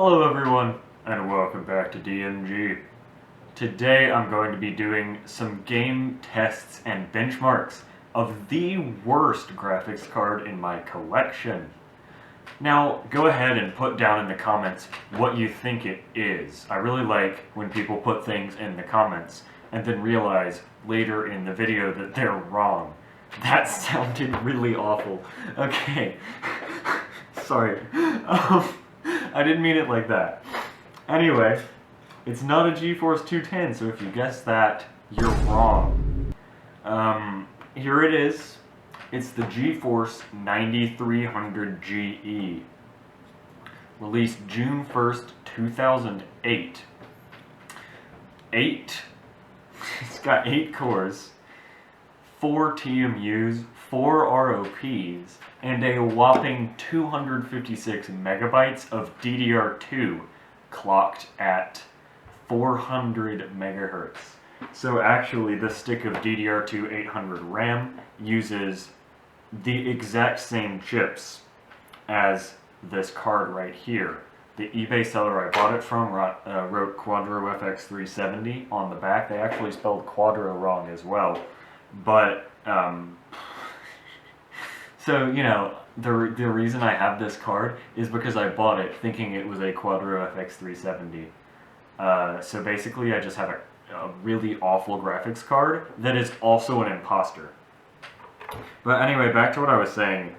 Hello everyone, and welcome back to DMG. Today I'm going to be doing some game tests and benchmarks of the worst graphics card in my collection. Now, go ahead and put down in the comments what you think it is. I really like when people put things in the comments and then realize later in the video that they're wrong. That sounded really awful. Okay. Sorry. I didn't mean it like that. Anyway, it's not a GeForce 210, so if you guessed that, you're wrong. Here it is. It's the GeForce 9300 GE. Released June 1st, 2008. It's got 8 cores, 4 TMUs, 4 ROPs, and a whopping 256 megabytes of DDR2 clocked at 400 megahertz. So actually, this stick of DDR2 800 RAM uses the exact same chips as this card right here. The eBay seller I bought it from wrote Quadro FX370 on the back. They actually spelled Quadro wrong as well. But, so, you know, the reason I have this card is because I bought it thinking it was a Quadro FX370. So basically I just have a really awful graphics card that is also an imposter. But anyway, back to what I was saying.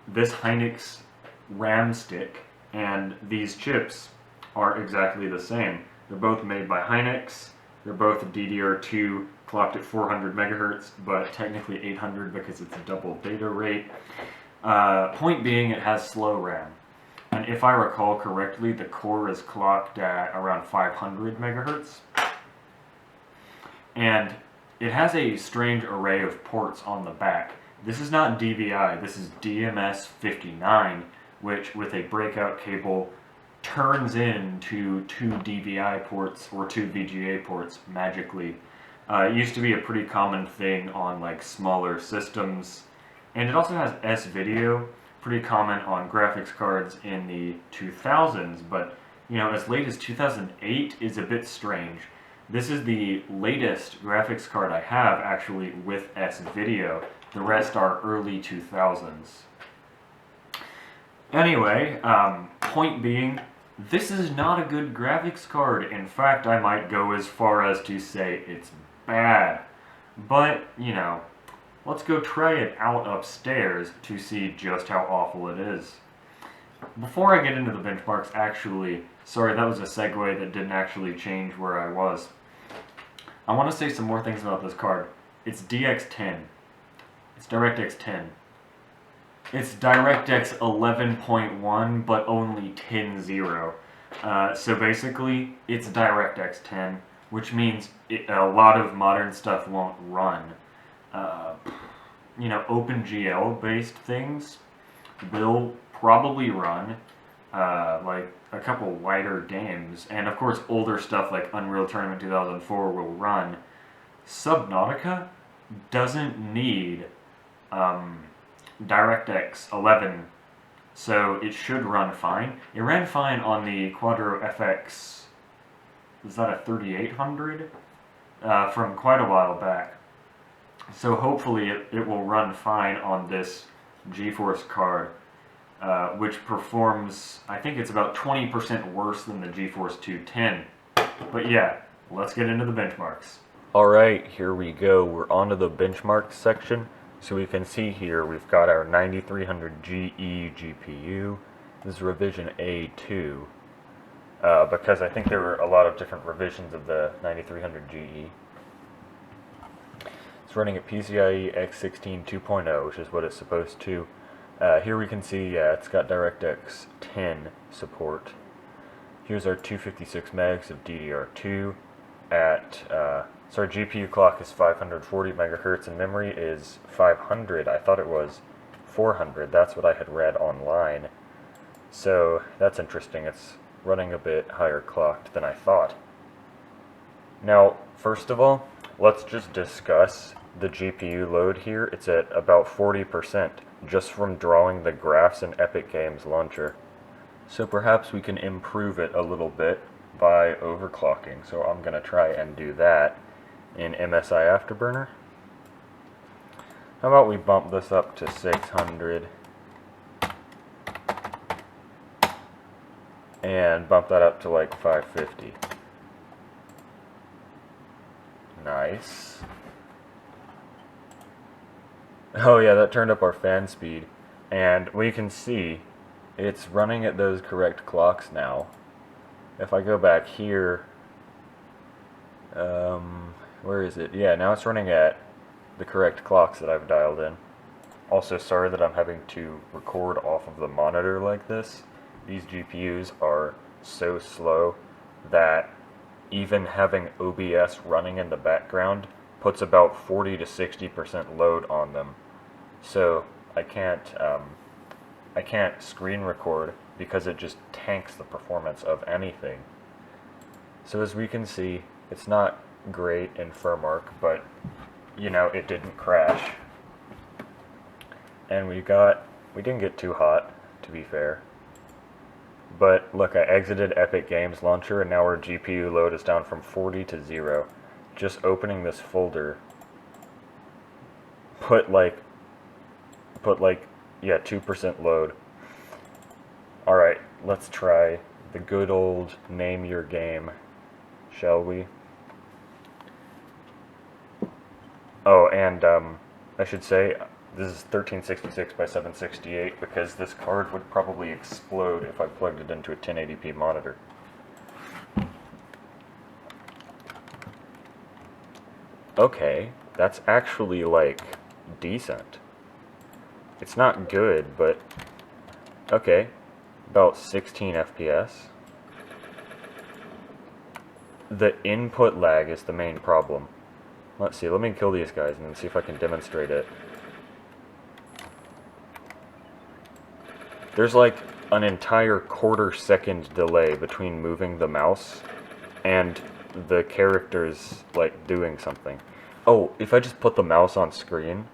This Hynix RAM stick and these chips are exactly the same. They're both made by Hynix. They're both DDR2 clocked at 400 megahertz, but technically 800 because it's a double data rate. Point being, it has slow RAM. And if I recall correctly, the core is clocked at around 500 megahertz. And it has a strange array of ports on the back. This is not DVI, this is DMS59, which with a breakout cable turns into 2 DVI ports or 2 VGA ports magically. It used to be a pretty common thing on like smaller systems, and it also has S-video, pretty common on graphics cards in the 2000s, but you know, as late as 2008 is a bit strange. This is the latest graphics card I have actually with S-video. The rest are early 2000s. Anyway, point being, this is not a good graphics card. In fact, I might go as far as to say it's bad. But, you know, let's go try it out upstairs to see just how awful it is. Before I get into the benchmarks, actually, sorry, that was a segue that didn't actually change where I was. I want to say some more things about this card. It's DX10. It's DirectX 10. It's DirectX 11.1, but only 10.0. So basically, it's DirectX 10, which means a lot of modern stuff won't run. You know, OpenGL-based things will probably run, like a couple wider games, and of course older stuff like Unreal Tournament 2004 will run. Subnautica doesn't need DirectX 11, so it should run fine. It ran fine on the Quadro FX, is that a 3800? From quite a while back. So hopefully it will run fine on this GeForce card, which performs, I think it's about 20% worse than the GeForce 210. But yeah, let's get into the benchmarks. Alright, here we go. We're on to the benchmarks section. So we can see here we've got our 9300 GE GPU. This is revision A2, because I think there were a lot of different revisions of the 9300 GE. It's running at PCIe X16 2.0, which is what it's supposed to. Here we can see it's got DirectX 10 support. Here's our 256 megs of DDR2 at so our GPU clock is 540 megahertz and memory is 500. I thought it was 400. That's what I had read online. So that's interesting. It's running a bit higher clocked than I thought. Now, first of all, let's just discuss the GPU load here. It's at about 40% just from drawing the graphs in Epic Games Launcher. So perhaps we can improve it a little bit by overclocking. So I'm going to try and do that in MSI Afterburner. How about we bump this up to 600 and bump that up to like 550. Nice. Oh yeah, that turned up our fan speed, and we can see it's running at those correct clocks now. If I go back here, where is it? Yeah, now it's running at the correct clocks that I've dialed in. Also, sorry that I'm having to record off of the monitor like this. These GPUs are so slow that even having OBS running in the background puts about 40 to 60% load on them. So I can't screen record because it just tanks the performance of anything. So as we can see, it's not great in FurMark, but you know, it didn't crash. And we didn't get too hot, to be fair. But look, I exited Epic Games Launcher and now our GPU load is down from 40 to 0. Just opening this folder put like yeah, 2% load. Alright, let's try the good old name your game, shall we? Oh, and I should say this is 1366 by 768 because this card would probably explode if I plugged it into a 1080p monitor. Okay, that's actually like decent. It's not good, but okay, about 16 FPS. The input lag is the main problem. Let's see, let me kill these guys and then see if I can demonstrate it. There's like an entire quarter-second delay between moving the mouse and the characters like doing something. Oh, if I just put the mouse on screen.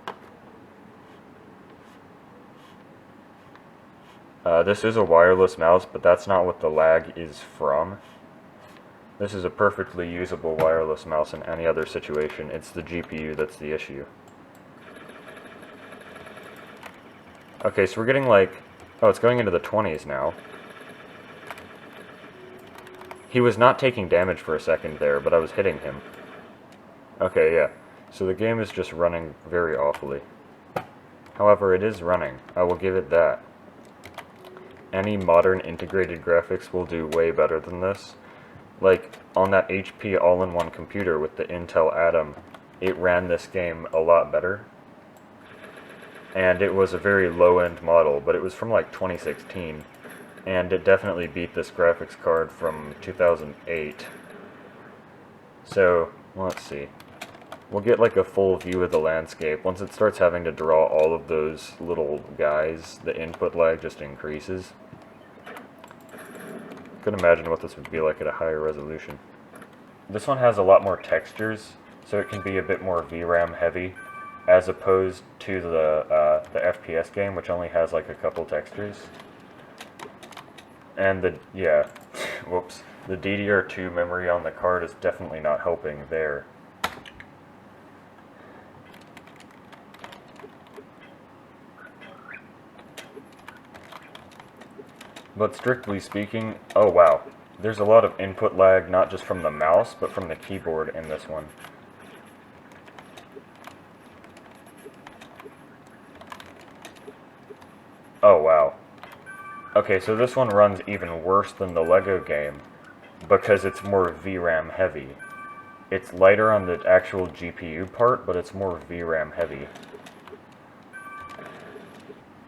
This is a wireless mouse, but that's not what the lag is from. This is a perfectly usable wireless mouse in any other situation. It's the GPU that's the issue. Okay, so we're getting like... Oh, it's going into the 20s now. He was not taking damage for a second there, but I was hitting him. Okay, yeah. So the game is just running very awfully. However, it is running. I will give it that. Any modern integrated graphics will do way better than this. Like, on that HP all-in-one computer with the Intel Atom, it ran this game a lot better. And it was a very low-end model, but it was from like 2016. And it definitely beat this graphics card from 2008. So, let's see. We'll get like a full view of the landscape. Once it starts having to draw all of those little guys, the input lag just increases. I could imagine what this would be like at a higher resolution. This one has a lot more textures, so it can be a bit more VRAM heavy, as opposed to the FPS game, which only has like a couple textures. And the whoops, the DDR2 memory on the card is definitely not helping there. But strictly speaking, oh wow, there's a lot of input lag, not just from the mouse, but from the keyboard in this one. Oh wow. Okay, so this one runs even worse than the Lego game, because it's more VRAM heavy. It's lighter on the actual GPU part, but it's more VRAM heavy.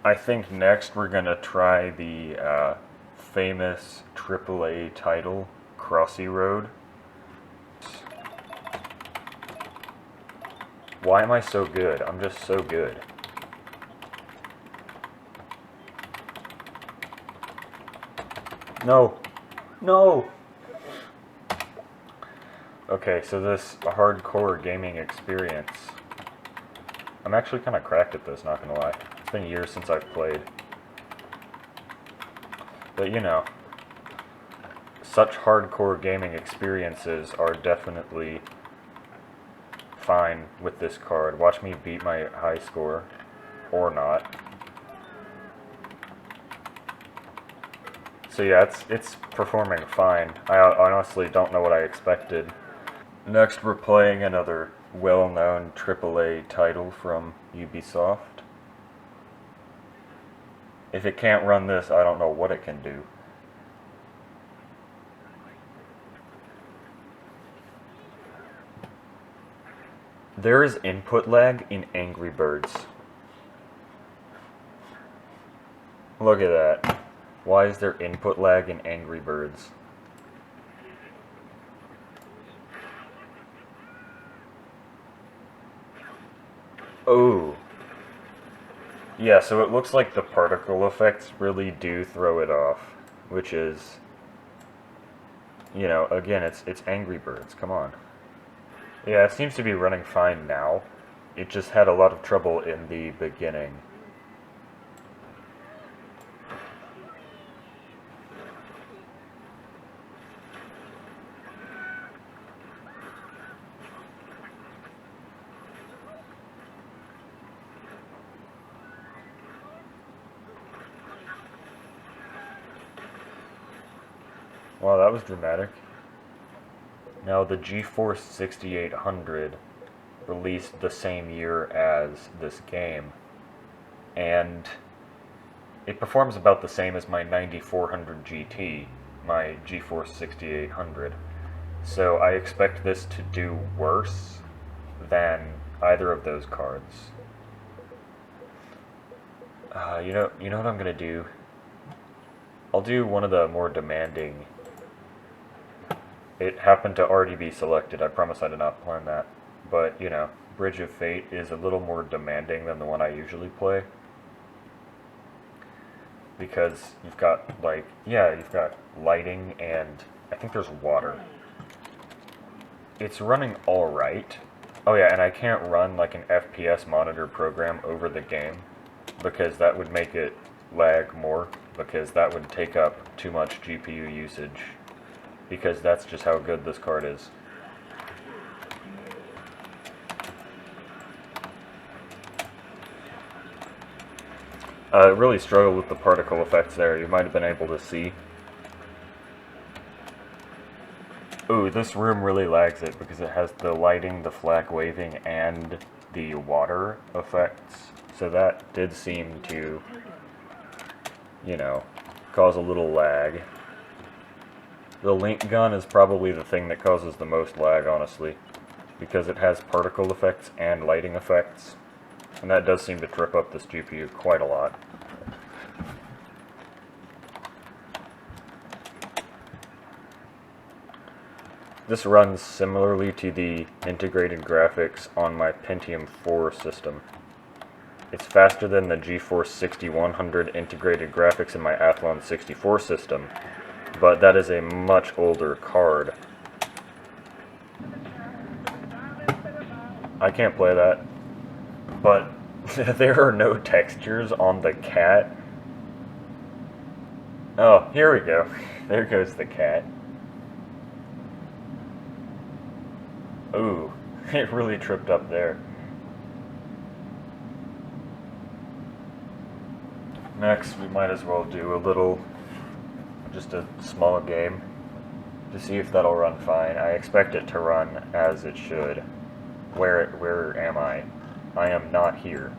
I think next we're gonna try the famous AAA title, Crossy Road. Why am I so good? I'm just so good. No! No! Okay, so this hardcore gaming experience. I'm actually kind of cracked at this, not gonna lie. It's been years since I've played. But you know, such hardcore gaming experiences are definitely fine with this card. Watch me beat my high score, or not. So yeah, it's performing fine. I honestly don't know what I expected. Next we're playing another well-known AAA title from Ubisoft. If it can't run this, I don't know what it can do. There is input lag in Angry Birds. Look at that. Why is there input lag in Angry Birds? Oh. Yeah, so it looks like the particle effects really do throw it off, which is, you know, again, it's Angry Birds, come on. Yeah, it seems to be running fine now. It just had a lot of trouble in the beginning. Wow, that was dramatic. Now, the GeForce 6800 released the same year as this game, and it performs about the same as my 9400 GT, my GeForce 6800. So I expect this to do worse than either of those cards. You know what I'm gonna do? I'll do one of the more demanding. It happened to already be selected. I promise I did not plan that. But, you know, Bridge of Fate is a little more demanding than the one I usually play. Because you've got, like, yeah, you've got lighting and I think there's water. It's running alright. Oh yeah, and I can't run, like, an FPS monitor program over the game, because that would make it lag more, because that would take up too much GPU usage. Because that's just how good this card is. I really struggled with the particle effects there, you might have been able to see. Ooh, this room really lags it because it has the lighting, the flag waving, and the water effects. So that did seem to, you know, cause a little lag. The link gun is probably the thing that causes the most lag, honestly, because it has particle effects and lighting effects, and that does seem to trip up this GPU quite a lot. This runs similarly to the integrated graphics on my Pentium 4 system. It's faster than the GeForce 6100 integrated graphics in my Athlon 64 system, but that is a much older card. I can't play that, but there are no textures on the cat. Oh, here we go. There goes the cat. Ooh, it really tripped up there. Next, we might as well do a little, just a small game, to see if that'll run fine. I expect it to run as it should. Where am I? I am not here.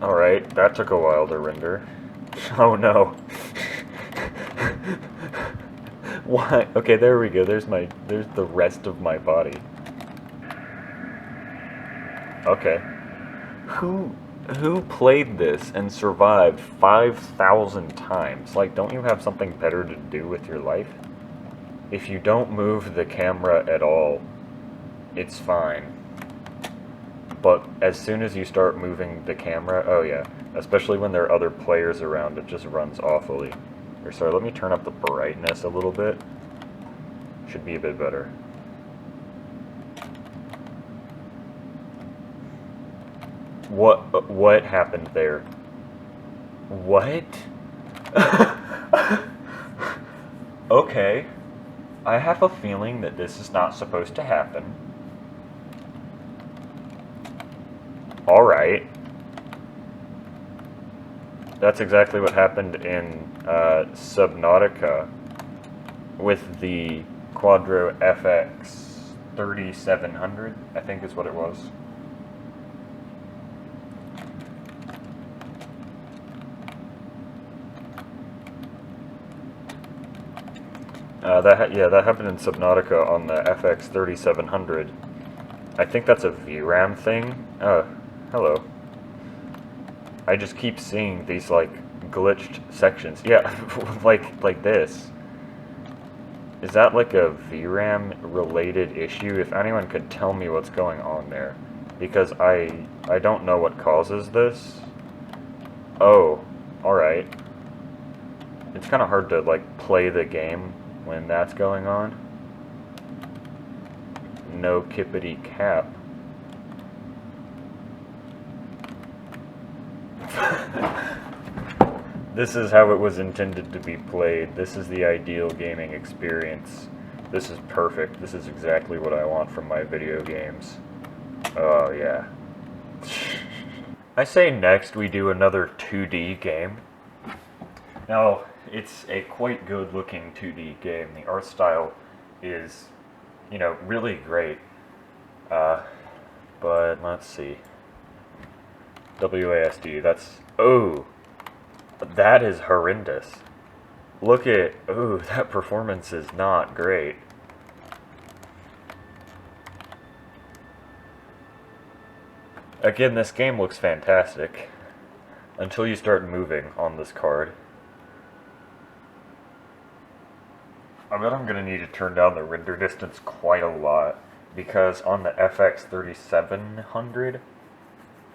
Alright, that took a while to render. Oh no. Why? Okay, there we go. There's the rest of my body. Okay. Who played this and survived 5,000 times? Like, don't you have something better to do with your life? If you don't move the camera at all, it's fine. But as soon as you start moving the camera, oh yeah, especially when there are other players around, it just runs awfully. Or sorry, let me turn up the brightness a little bit. Should be a bit better. What happened there? What? Okay. I have a feeling that this is not supposed to happen. Alright. That's exactly what happened in Subnautica with the Quadro FX 3700, I think is what it was. That happened in Subnautica on the FX 3700. I think that's a VRAM thing. Oh, hello. I just keep seeing these, like, glitched sections. Yeah, like this. Is that, like, a VRAM-related issue? If anyone could tell me what's going on there. Because I don't know what causes this. Oh, alright. It's kind of hard to, like, play the game when that's going on. No kippity cap. This is how it was intended to be played. This is the ideal gaming experience. This is perfect. This is exactly what I want from my video games. Oh, yeah. I say next we do another 2D game. Now, it's a quite good-looking 2D game. The art style is, you know, really great. But let's see. WASD, that's... Oh! That is horrendous. Look at... Ooh, that performance is not great. Again, this game looks fantastic. Until you start moving on this card. I bet I'm going to need to turn down the render distance quite a lot. Because on the FX 3700...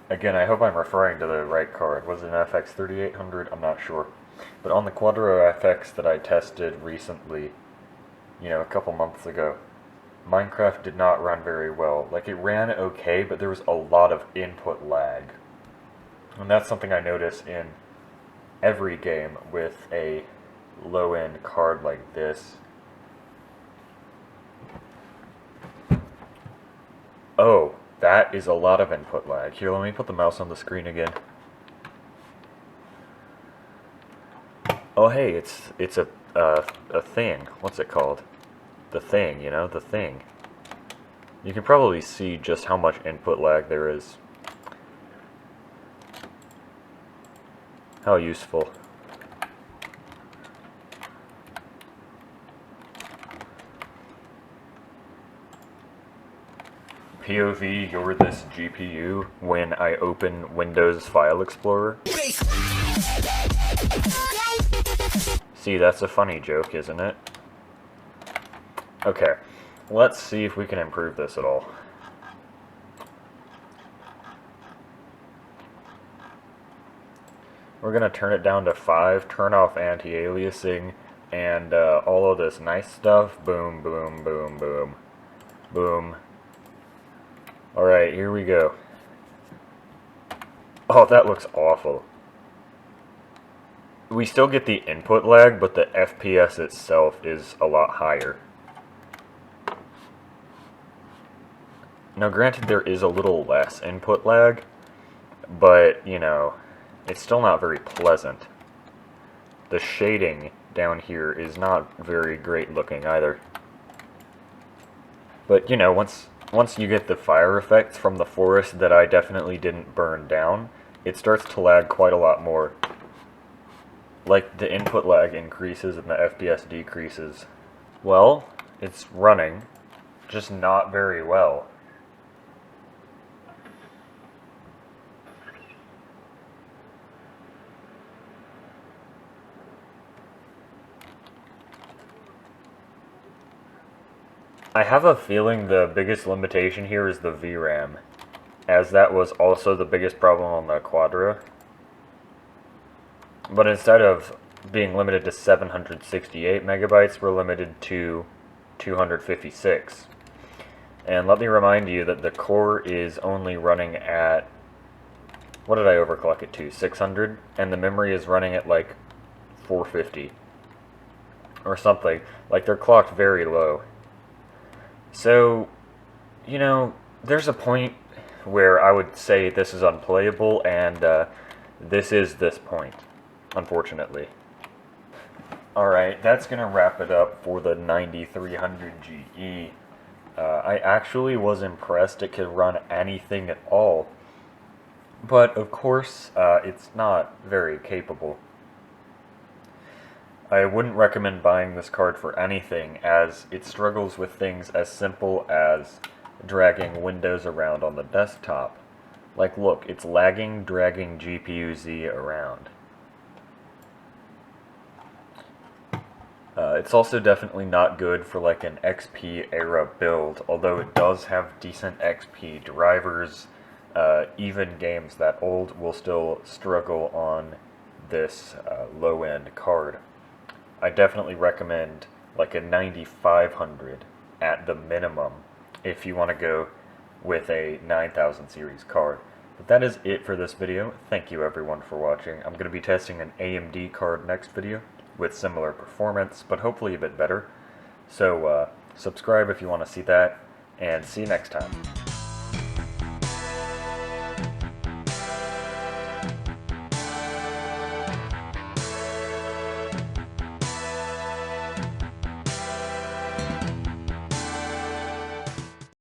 Again, I hope I'm referring to the right card. Was it an FX 3800? I'm not sure. But on the Quadro FX that I tested recently, you know, a couple months ago, Minecraft did not run very well. Like, it ran okay, but there was a lot of input lag. And that's something I notice in every game with a low-end card like this. Oh. That is a lot of input lag. Here, let me put the mouse on the screen again. Oh, hey, it's a thing. What's it called? The thing, you know, the thing. You can probably see just how much input lag there is. How useful. POV, you're this GPU when I open Windows File Explorer. See, that's a funny joke, isn't it? Okay, let's see if we can improve this at all. We're gonna turn it down to 5, turn off anti-aliasing, and all of this nice stuff. Boom, boom, boom, boom, boom. Alright, here we go. Oh, that looks awful. We still get the input lag, but the FPS itself is a lot higher. Now, granted, there is a little less input lag, but, you know, it's still not very pleasant. The shading down here is not very great looking either. But, you know, once you get the fire effects from the forest that I definitely didn't burn down, it starts to lag quite a lot more. Like, the input lag increases and the FPS decreases. Well, it's running, just not very well. I have a feeling the biggest limitation here is the VRAM, as that was also the biggest problem on the Quadro. But instead of being limited to 768 megabytes, we're limited to 256. And let me remind you that the core is only running at what did I overclock it to? 600, and the memory is running at like 450 or something. Like, they're clocked very low. So, you know, there's a point where I would say this is unplayable, and this is this point, unfortunately. Alright, that's going to wrap it up for the 9300 GE. I actually was impressed it could run anything at all, but of course it's not very capable. I wouldn't recommend buying this card for anything, as it struggles with things as simple as dragging windows around on the desktop. Like, look, it's lagging, dragging GPU-Z around. It's also definitely not good for like an XP era build, although it does have decent XP drivers. Even games that old will still struggle on this low-end card. I definitely recommend like a 9500 at the minimum if you want to go with a 9000 series card. But that is it for this video. Thank you everyone for watching. I'm going to be testing an AMD card next video with similar performance, but hopefully a bit better. So subscribe if you want to see that, and see you next time.